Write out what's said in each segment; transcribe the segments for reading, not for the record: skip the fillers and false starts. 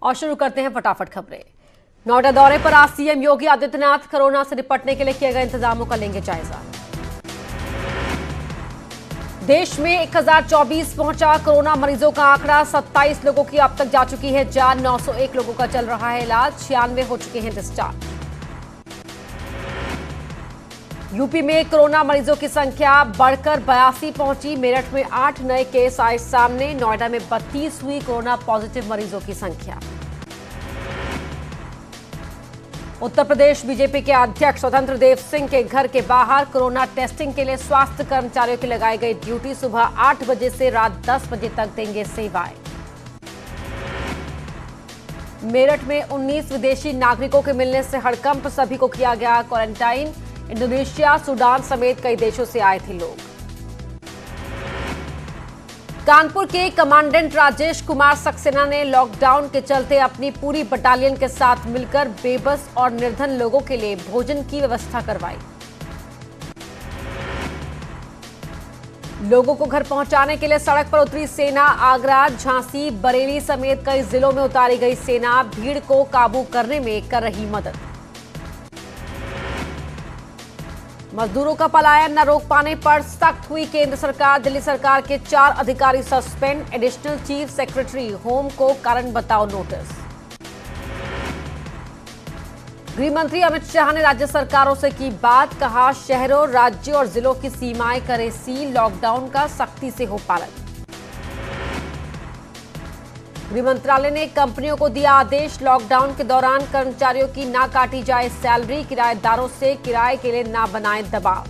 और शुरू करते हैं फटाफट खबरें। नोएडा दौरे पर आज सीएम योगी आदित्यनाथ कोरोना से निपटने के लिए किए गए इंतजामों का लेंगे जायजा। देश में 1024 पहुंचा कोरोना मरीजों का आंकड़ा, 27 लोगों की अब तक जा चुकी है जान, 901 लोगों का चल रहा है इलाज, 96 हो चुके हैं डिस्चार्ज। यूपी में कोरोना मरीजों की संख्या बढ़कर 82 पहुंची, मेरठ में 8 नए केस आए सामने, नोएडा में 32 हुई कोरोना पॉजिटिव मरीजों की संख्या। उत्तर प्रदेश बीजेपी के अध्यक्ष स्वतंत्र देव सिंह के घर के बाहर कोरोना टेस्टिंग के लिए स्वास्थ्य कर्मचारियों की लगाई गई ड्यूटी, सुबह 8 बजे से रात 10 बजे तक देंगे सेवाएं। मेरठ में 19 विदेशी नागरिकों के मिलने से हड़कंप, सभी को किया गया क्वारंटाइन, इंडोनेशिया, सूडान समेत कई देशों से आए थे लोग। कानपुर के कमांडेंट राजेश कुमार सक्सेना ने लॉकडाउन के चलते अपनी पूरी बटालियन के साथ मिलकर बेबस और निर्धन लोगों के लिए भोजन की व्यवस्था करवाई। लोगों को घर पहुंचाने के लिए सड़क पर उतरी सेना, आगरा, झांसी, बरेली समेत कई जिलों में उतारी गई सेना, भीड़ को काबू करने में कर रही मदद। मजदूरों का पलायन न रोक पाने पर सख्त हुई केंद्र सरकार, दिल्ली सरकार के 4 अधिकारी suspend, additional chief secretary home को कारण बताओ नोटिस। गृह मंत्री अमित शाह ने राज्य सरकारों से की बात, कहा शहरों, राज्यों और जिलों की सीमाएं करें सील, लॉकडाउन का सख्ती से हो पालन। गृह मंत्रालय ने कंपनियों को दिया आदेश, लॉकडाउन के दौरान कर्मचारियों की ना काटी जाए सैलरी, किराएदारों से किराए के लिए ना बनाए दबाव।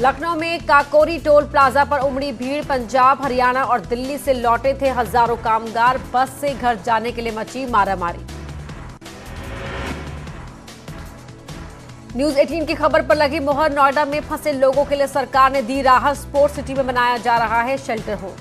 लखनऊ में काकोरी टोल प्लाजा पर उमड़ी भीड़, पंजाब, हरियाणा और दिल्ली से लौटे थे हजारों कामगार, बस से घर जाने के लिए मची मारामारी। न्यूज 18 की खबर पर लगी मोहर, नोएडा में फंसे लोगों के लिए सरकार ने दी राहत, स्पोर्ट्स सिटी में बनाया जा रहा है शेल्टर होम।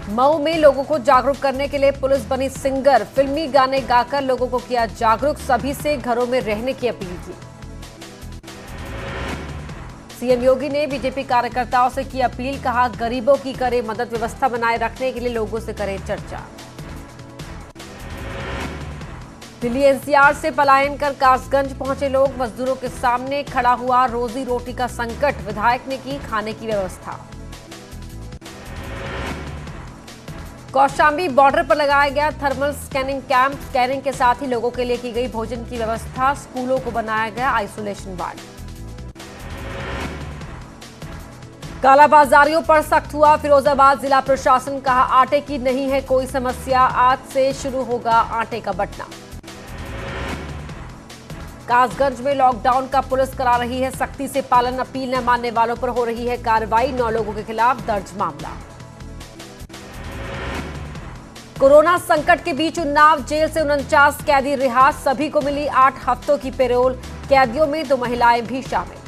मऊ में लोगों को जागरूक करने के लिए पुलिस बनी सिंगर, फिल्मी गाने गाकर लोगों को किया जागरूक, सभी से घरों में रहने की अपील की। सीएम योगी ने बीजेपी कार्यकर्ताओं से की अपील, कहा गरीबों की करे मदद, व्यवस्था बनाए रखने के लिए लोगों से करें चर्चा। दिल्ली एनसीआर से पलायन कर कासगंज पहुंचे लोग, मजदूरों के सामने खड़ा हुआ रोजी रोटी का संकट, विधायक ने की खाने की व्यवस्था। कौशाम्बी बॉर्डर पर लगाया गया थर्मल स्कैनिंग कैंप, स्कैनिंग के साथ ही लोगों के लिए की गई भोजन की व्यवस्था, स्कूलों को बनाया गया आइसोलेशन वार्ड। कालाबाजारियों पर सख्त हुआ फिरोजाबाद जिला प्रशासन, कहा आटे की नहीं है कोई समस्या, आज से शुरू होगा आटे का बंटना। कासगंज में लॉकडाउन का पुलिस करा रही है सख्ती से पालन, अपील न मानने वालों पर हो रही है कार्रवाई, 9 लोगों के खिलाफ दर्ज मामला। कोरोना संकट के बीच उन्नाव जेल से 49 कैदी रिहा, सभी को मिली 8 हफ्तों की पैरोल, कैदियों में 2 महिलाएं भी शामिल।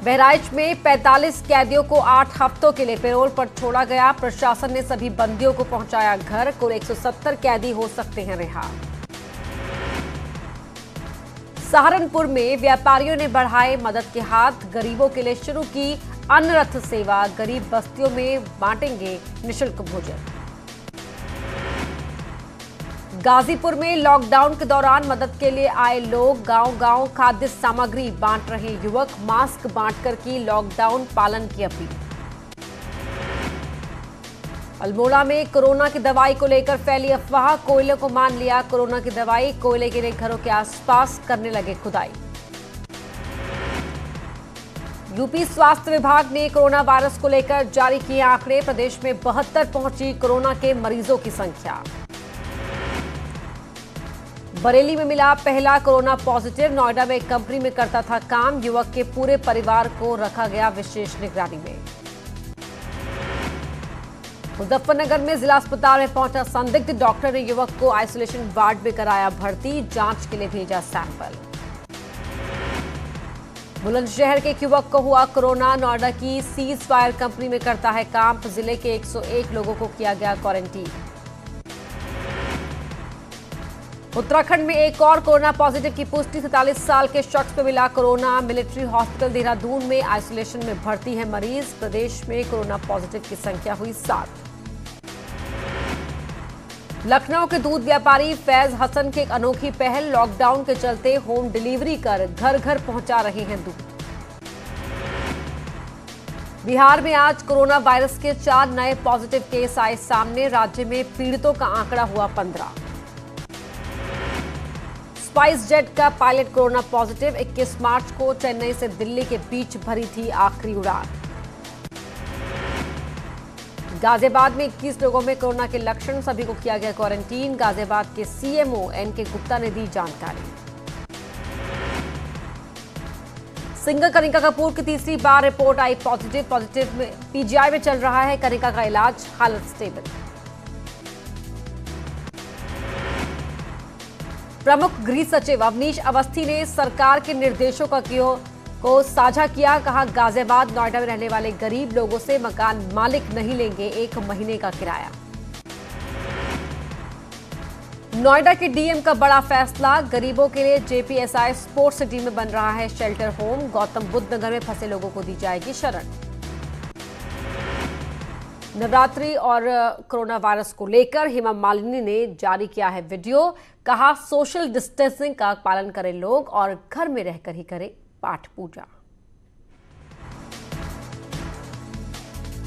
बहराइच में 45 कैदियों को 8 हफ्तों के लिए पैरोल पर छोड़ा गया, प्रशासन ने सभी बंदियों को पहुंचाया घर, कुल 170 कैदी हो सकते हैं रिहा। सहारनपुर में व्यापारियों ने बढ़ाए मदद के हाथ, गरीबों के लिए शुरू की अन्न रथ सेवा, गरीब बस्तियों में बांटेंगे निःशुल्क भोजन। गाजीपुर में लॉकडाउन के दौरान मदद के लिए आए लोग, गांव-गांव खाद्य सामग्री बांट रहे युवक, मास्क बांटकर की लॉकडाउन पालन की अपील। अल्मोड़ा में कोरोना की दवाई को लेकर फैली अफवाह, कोयले को मान लिया कोरोना की दवाई, कोयले के लिए घरों के आसपास करने लगे खुदाई। यूपी स्वास्थ्य विभाग ने कोरोना वायरस को लेकर जारी किए आंकड़े, प्रदेश में 72 पहुंची कोरोना के मरीजों की संख्या। बरेली में मिला पहला कोरोना पॉजिटिव, नोएडा में एक कंपनी में करता था काम, युवक के पूरे परिवार को रखा गया विशेष निगरानी में। मुजफ्फरनगर में जिला अस्पताल में पहुंचा संदिग्ध डॉक्टर ने युवक को आइसोलेशन वार्ड में कराया भर्ती, जांच के लिए भेजा सैंपल। बुलंदशहर के एक युवक को हुआ कोरोना, नोएडा की सीज फायर कंपनी में करता है काम, जिले के 101 लोगों को किया गया क्वारंटीन। उत्तराखंड में एक और कोरोना पॉजिटिव की पुष्टि। 47 साल के शख्स को मिला कोरोना। मिलिट्री हॉस्पिटल देहरादून में आइसोलेशन में भर्ती है मरीज। प्रदेश में कोरोना पॉजिटिव की संख्या हुई 7। लखनऊ के दूध व्यापारी फैज हसन की एक अनोखी पहल। लॉकडाउन के चलते होम डिलीवरी कर घर घर पहुंचा रहे हैं दूध। बिहार में आज कोरोना वायरस के 4 नए पॉजिटिव केस आए सामने। राज्य में पीड़ितों का आंकड़ा हुआ 15। स्पाइस जेट का पायलट कोरोना पॉजिटिव। 21 मार्च को चेन्नई से दिल्ली के बीच भरी थी आखिरी उड़ान। गाजियाबाद में 21 लोगों में कोरोना के लक्षण, सभी को किया गया क्वारंटीन। गाजियाबाद के सीएमओ एनके गुप्ता ने दी जानकारी। सिंगर कनिका कपूर की तीसरी बार रिपोर्ट आई पॉजिटिव में पीजीआई में चल रहा है कनिका का इलाज, हालत स्टेबल। प्रमुख गृह सचिव अवनीश अवस्थी ने सरकार के निर्देशों को साझा किया। कहा, गाजियाबाद नोएडा में रहने वाले गरीब लोगों से मकान मालिक नहीं लेंगे 1 महीने का किराया। नोएडा के डीएम का बड़ा फैसला। गरीबों के लिए जेपीएसआई स्पोर्ट्स सिटी में बन रहा है शेल्टर होम। गौतम बुद्ध नगर में फंसे लोगों को दी जाएगी शरण। नवरात्रि और कोरोना वायरस को लेकर हेमा मालिनी ने जारी किया है वीडियो। कहा, सोशल डिस्टेंसिंग का पालन करें लोग और घर में रहकर ही करें पाठ पूजा।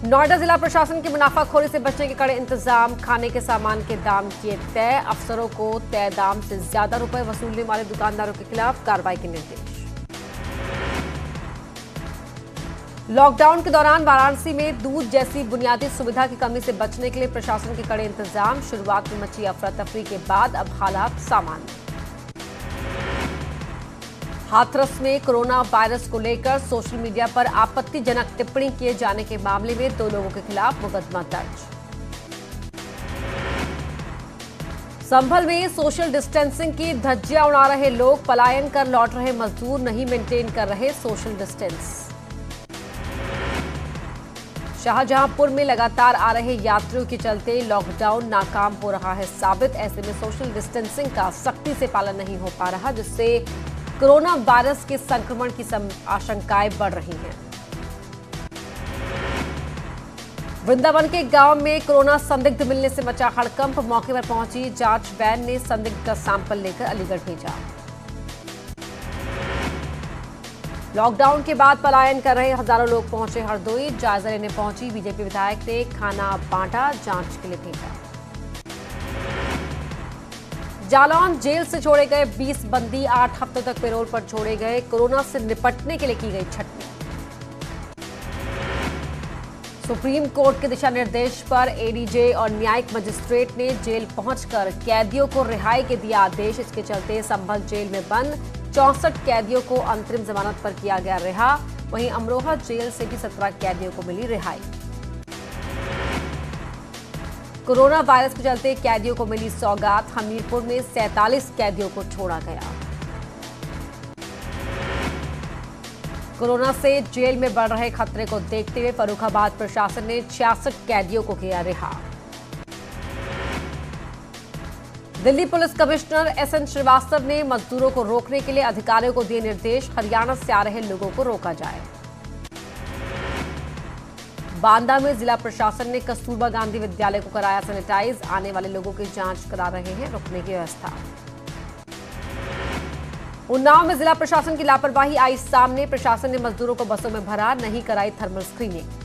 नोएडा जिला प्रशासन की मुनाफाखोरी से बचने के कड़े इंतजाम। खाने के सामान के दाम किए तय। अफसरों को तय दाम से ज्यादा रुपए वसूलने वाले दुकानदारों के खिलाफ कार्रवाई के निर्देश। लॉकडाउन के दौरान वाराणसी में दूध जैसी बुनियादी सुविधा की कमी से बचने के लिए प्रशासन के कड़े इंतजाम। शुरुआत में मची अफरा तफरी के बाद अब हालात सामान्य। हाथरस में कोरोना वायरस को लेकर सोशल मीडिया पर आपत्तिजनक टिप्पणी किए जाने के मामले में 2 लोगों के खिलाफ मुकदमा दर्ज। संभल में सोशल डिस्टेंसिंग की धज्जियां उड़ा रहे लोग। पलायन कर लौट रहे मजदूर नहीं मेंटेन कर रहे सोशल डिस्टेंस। शाहजहांपुर में लगातार आ रहे यात्रियों के चलते लॉकडाउन नाकाम हो रहा है साबित। ऐसे में सोशल डिस्टेंसिंग का सख्ती से पालन नहीं हो पा रहा, जिससे कोरोना वायरस के संक्रमण की आशंकाएं बढ़ रही हैं। वृंदावन के गांव में कोरोना संदिग्ध मिलने से मचा हड़कंप। मौके पर पहुंची जांच वैन ने संदिग्ध का सैंपल लेकर अलीगढ़ भेजा। लॉकडाउन के बाद पलायन कर रहे हजारों लोग पहुंचे हरदोई। जायजा लेने पहुंची बीजेपी विधायक ने खाना बांटा, जांच के लिए भेजा। जालौन जेल से छोड़े गए 20 बंदी 8 हफ्तों तक पैरोल पर छोड़े गए। कोरोना से निपटने के लिए की गई छटनी। सुप्रीम कोर्ट के दिशा निर्देश पर एडीजे और न्यायिक मजिस्ट्रेट ने जेल पहुंचकर कैदियों को रिहाई के दिया आदेश। इसके चलते संभल जेल में बंद 64 कैदियों को अंतरिम जमानत पर किया गया रिहा। वहीं अमरोहा जेल से भी 17 कैदियों को मिली रिहाई। कोरोना वायरस के चलते कैदियों को मिली सौगात। हमीरपुर में 47 कैदियों को छोड़ा गया। कोरोना से जेल में बढ़ रहे खतरे को देखते हुए फर्रुखाबाद प्रशासन ने 66 कैदियों को किया रिहा। Delhi police commissioner SN Srivastava ने मजदूरों को रोकने के लिए अधिकारियों को दिए निर्देश। हरियाणा से आ रहे लोगों को रोका जाए। बांदा में जिला प्रशासन ने कस्तूरबा गांधी विद्यालय को कराया सैनिटाइज। आने वाले लोगों की जांच करा रहे हैं, रुकने की व्यवस्था। उन्नाव में जिला प्रशासन की लापरवाही आई सामने। प्रशासन ने मजदूरों को बसों में भरा, नहीं कराई थर्मल स्क्रीनिंग।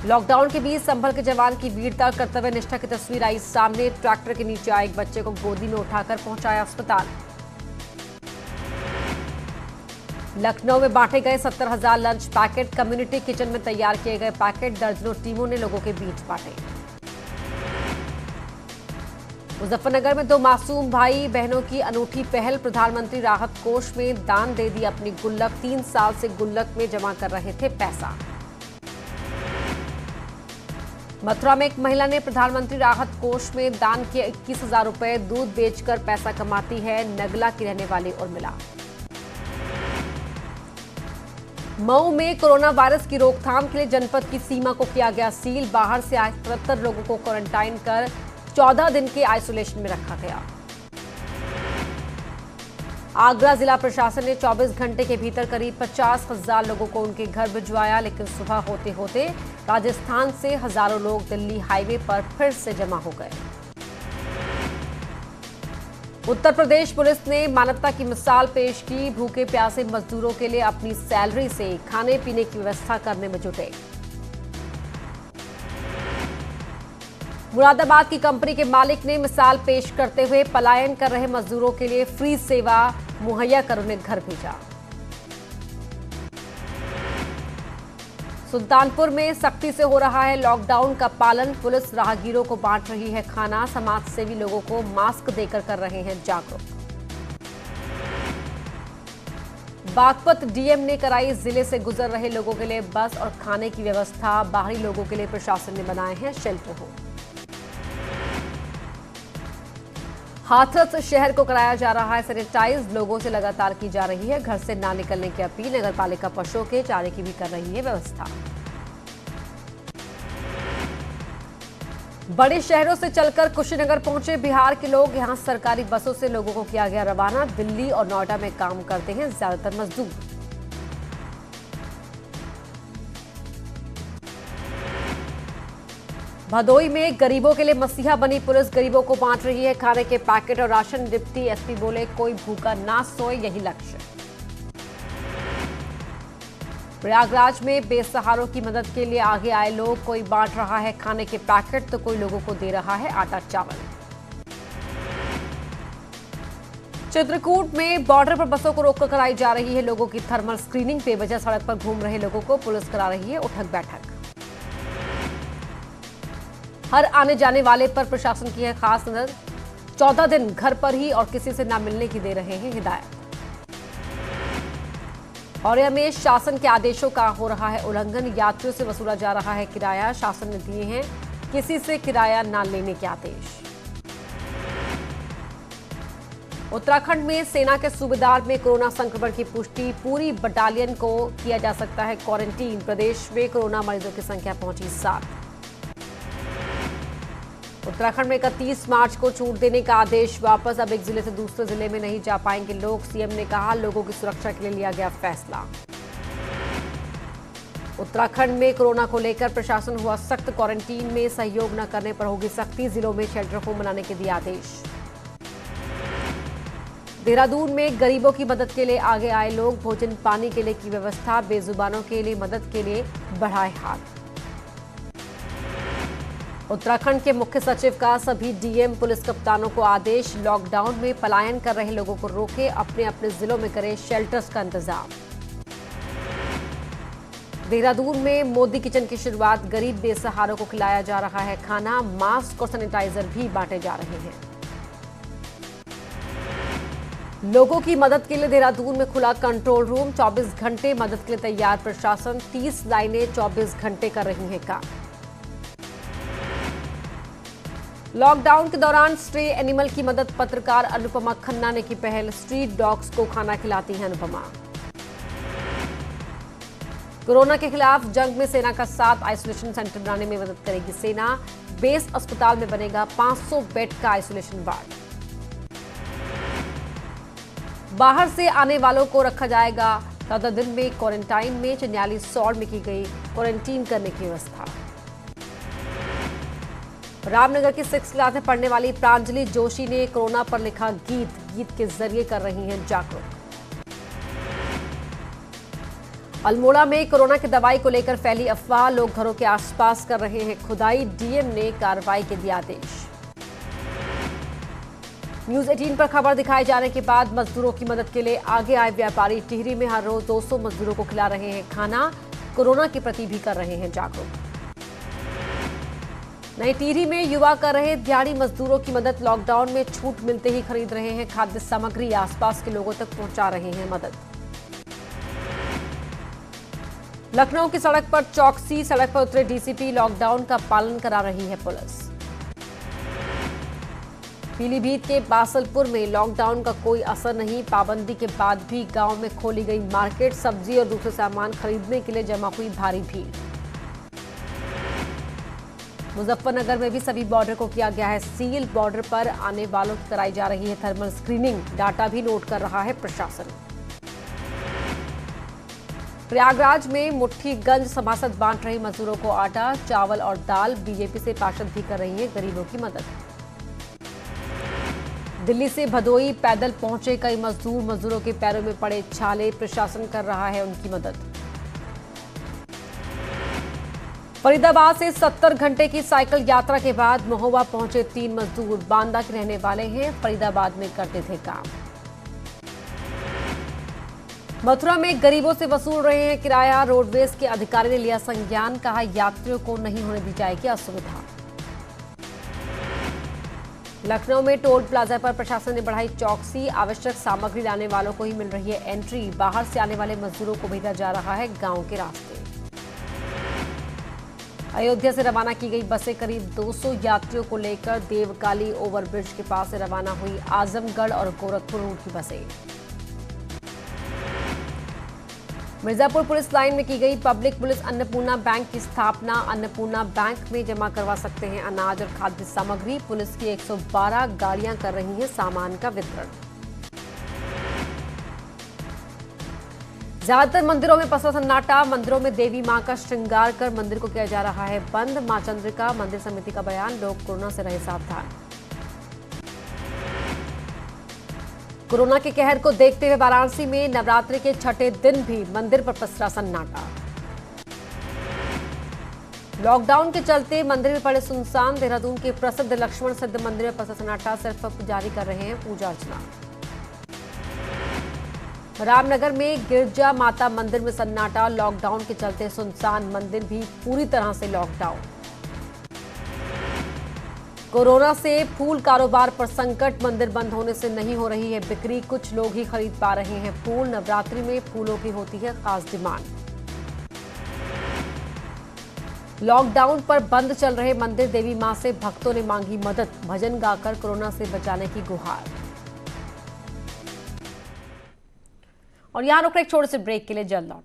लॉकडाउन के बीच संभल के जवान की वीरता कर्तव्य निष्ठा की तस्वीर आई सामने। ट्रैक्टर के नीचे आए एक बच्चे को गोदी में उठाकर पहुंचाया अस्पताल। लखनऊ में बांटे गए 70,000 लंच पैकेट। कम्युनिटी किचन में तैयार किए गए पैकेट दर्जनों टीमों ने लोगों के बीच बांटे। मुजफ्फरनगर में 2 मासूम भाई बहनों की अनूठी पहल। प्रधानमंत्री राहत कोष में दान दे दी अपनी गुल्लक। 3 साल से गुल्लक में जमा कर रहे थे पैसा। मथुरा में एक महिला ने प्रधानमंत्री राहत कोष में दान किए 21,000 रुपए। दूध बेचकर पैसा कमाती है नगला की रहने वाली उर्मिला। मऊ में कोरोना वायरस की रोकथाम के लिए जनपद की सीमा को किया गया सील। बाहर से आए 73 लोगों को क्वारंटाइन कर 14 दिन के आइसोलेशन में रखा गया। आगरा जिला प्रशासन ने 24 घंटे के भीतर करीब 50,000 लोगों को उनके घर भिजवाया, लेकिन सुबह होते होते राजस्थान से हजारों लोग दिल्ली हाईवे पर फिर से जमा हो गए। उत्तर प्रदेश पुलिस ने मानवता की मिसाल पेश की। भूखे प्यासे मजदूरों के लिए अपनी सैलरी से खाने पीने की व्यवस्था करने में जुटे। मुरादाबाद की कंपनी के मालिक ने मिसाल पेश करते हुए पलायन कर रहे मजदूरों के लिए फ्री सेवा मुहैया कर उन्हें घर भेजा। सुल्तानपुर में सख्ती से हो रहा है लॉकडाउन का पालन। पुलिस राहगीरों को बांट रही है खाना। समाज सेवी लोगों को मास्क देकर कर रहे हैं जागरूक। बागपत डीएम ने कराई जिले से गुजर रहे लोगों के लिए बस और खाने की व्यवस्था। बाहरी लोगों के लिए प्रशासन ने बनाए हैं शेल्टर होम। हाथरस शहर को कराया जा रहा है सैनिटाइज। लोगों से लगातार की जा रही है घर से ना निकलने की अपील। नगरपालिका पशुओं के चारे की भी कर रही है व्यवस्था। बड़े शहरों से चलकर कुशीनगर पहुंचे बिहार के लोग। यहां सरकारी बसों से लोगों को किया गया रवाना। दिल्ली और नोएडा में काम करते हैं ज्यादातर मजदूर। भदोई में गरीबों के लिए मसीहा बनी पुलिस। गरीबों को बांट रही है खाने के पैकेट और राशन। डिप्टी एसपी बोले कोई भूखा ना सोए, यही लक्ष्य। प्रयागराज में बेसहारों की मदद के लिए आगे आए लोग। कोई बांट रहा है खाने के पैकेट तो कोई लोगों को दे रहा है आटा चावल। चित्रकूट में बॉर्डर पर बसों को रोककर कराई जा रही है लोगों की थर्मल स्क्रीनिंग। बेवजह सड़क पर घूम रहे लोगों को पुलिस करा रही है उठक बैठक। हर आने जाने वाले पर प्रशासन की है खास नजर। 14 दिन घर पर ही और किसी से ना मिलने की दे रहे हैं हिदायत। औरैया में शासन के आदेशों का हो रहा है उल्लंघन। यात्रियों से वसूला जा रहा है किराया। शासन ने दिए हैं किसी से किराया ना लेने के आदेश। उत्तराखंड में सेना के सूबेदार में कोरोना संक्रमण की पुष्टि। पूरी बटालियन को किया जा सकता है क्वारंटीन। प्रदेश में कोरोना मरीजों की संख्या पहुंची 7। उत्तराखंड में 31 मार्च को छूट देने का आदेश वापस। अब एक जिले से दूसरे जिले में नहीं जा पाएंगे लोग। सीएम ने कहा लोगों की सुरक्षा के लिए लिया गया फैसला। उत्तराखंड में कोरोना को लेकर प्रशासन हुआ सख्त। क्वारंटीन में सहयोग न करने पर होगी सख्ती। जिलों में शेल्टर होम बनाने के दिए आदेश। देहरादून में गरीबों की मदद के लिए आगे आए लोग। भोजन पानी के लिए की व्यवस्था। बेजुबानों के लिए मदद के लिए बढ़ाए हाथ। उत्तराखंड के मुख्य सचिव का सभी डीएम पुलिस कप्तानों को आदेश। लॉकडाउन में पलायन कर रहे लोगों को रोके। अपने अपने जिलों में करें शेल्टर्स का इंतजाम। देहरादून में मोदी किचन की शुरुआत। गरीब बेसहारों को खिलाया जा रहा है खाना। मास्क और सैनिटाइजर भी बांटे जा रहे हैं। लोगों की मदद के लिए देहरादून में खुला कंट्रोल रूम। 24 घंटे मदद के लिए तैयार प्रशासन। 30 लाइनें 24 घंटे कर रही हैं काम। लॉकडाउन के दौरान स्ट्रे एनिमल की मदद। पत्रकार अनुपमा खन्ना ने की पहल। स्ट्रीट डॉग्स को खाना खिलाती हैं अनुपमा। कोरोना के खिलाफ जंग में सेना का साथ। आइसोलेशन सेंटर बनाने में मदद करेगी सेना। बेस अस्पताल में बनेगा 500 बेड का आइसोलेशन वार्ड। बाहर से आने वालों को रखा जाएगा 14 दिन में क्वारंटाइन में। चनियाली सौड़ में की गई क्वारंटीन करने की व्यवस्था। रामनगर की 6th क्लास में पढ़ने वाली प्रांजलि जोशी ने कोरोना पर लिखा गीत। गीत के जरिए कर रही हैं जागरूक। अल्मोड़ा में कोरोना की दवाई को लेकर फैली अफवाह। लोग घरों के आसपास कर रहे हैं खुदाई। डीएम ने कार्रवाई के दिए आदेश। न्यूज 18 पर खबर दिखाए जाने के बाद मजदूरों की मदद के लिए आगे आए व्यापारी। टिहरी में हर रोज 200 मजदूरों को खिला रहे हैं खाना। कोरोना के प्रति भी कर रहे हैं जागरूक। नई टिहरी में युवा कर रहे दिहाड़ी मजदूरों की मदद। लॉकडाउन में छूट मिलते ही खरीद रहे हैं खाद्य सामग्री। आसपास के लोगों तक पहुंचा रहे हैं मदद। लखनऊ की सड़क पर चौकसी। सड़क पर उतरे डीसीपी। लॉकडाउन का पालन करा रही है पुलिस। पीलीभीत के बासलपुर में लॉकडाउन का कोई असर नहीं। पाबंदी के बाद भी गांव में खोली गई मार्केट। सब्जी और दूसरे सामान खरीदने के लिए जमा हुई भारी भीड़। मुजफ्फरनगर में भी सभी बॉर्डर को किया गया है सील। बॉर्डर पर आने वालों की कराई जा रही है थर्मल स्क्रीनिंग। डाटा भी नोट कर रहा है प्रशासन। प्रयागराज में मुट्ठीगंज सभासद बांट रही मजदूरों को आटा, चावल और दाल। बीजेपी से पार्षद भी कर रही है गरीबों की मदद। दिल्ली से भदोई पैदल पहुंचे कई मजदूरों के पैरों में पड़े छाले। प्रशासन कर रहा है उनकी मदद। फरीदाबाद से 70 घंटे की साइकिल यात्रा के बाद महोबा पहुंचे 3 मजदूर। बांदा के रहने वाले हैं, फरीदाबाद में करते थे काम। मथुरा में गरीबों से वसूल रहे हैं किराया। रोडवेज के अधिकारी ने लिया संज्ञान। कहा यात्रियों को नहीं होने दी जाएगी असुविधा। लखनऊ में टोल प्लाजा पर प्रशासन ने बढ़ाई चौकसी। आवश्यक सामग्री लाने वालों को ही मिल रही है एंट्री। बाहर से आने वाले मजदूरों को भेजा जा रहा है गांव के रास्ते। अयोध्या से रवाना की गई बसें करीब 200 यात्रियों को लेकर देवकाली ओवरब्रिज के पास से रवाना हुई। आजमगढ़ और गोरखपुर रूट की बसें। मिर्जापुर पुलिस लाइन में की गई पब्लिक पुलिस अन्नपूर्णा बैंक की स्थापना। अन्नपूर्णा बैंक में जमा करवा सकते हैं अनाज और खाद्य सामग्री। पुलिस की 112 गाड़ियां कर रही हैं सामान का वितरण। ज्यादातर मंदिरों में पसरा सन्नाटा। मंदिरों में देवी मां का श्रृंगार कर मंदिर को किया जा रहा है बंद। मां चंद्रिका मंदिर समिति का बयान, लोग कोरोना से रहे सावधान। कोरोना के कहर को देखते हुए वाराणसी में नवरात्रि के छठे दिन भी मंदिर पर पसरा सन्नाटा। लॉकडाउन के चलते मंदिर में पड़े सुनसान। देहरादून के प्रसिद्ध लक्ष्मण सिद्ध मंदिर में पसरा सन्नाटा। सिर्फ पुजारी कर रहे हैं पूजा अर्चना। रामनगर में गिरजा माता मंदिर में सन्नाटा। लॉकडाउन के चलते सुनसान मंदिर भी पूरी तरह से लॉकडाउन। कोरोना से फूल कारोबार पर संकट। मंदिर बंद होने से नहीं हो रही है बिक्री। कुछ लोग ही खरीद पा रहे हैं फूल। नवरात्रि में फूलों की होती है खास डिमांड। लॉकडाउन पर बंद चल रहे मंदिर। देवी मां से भक्तों ने मांगी मदद। भजन गाकर कोरोना से बचाने की गुहार। और यहां रुक रहे एक छोटे से ब्रेक के लिए जल्द लौट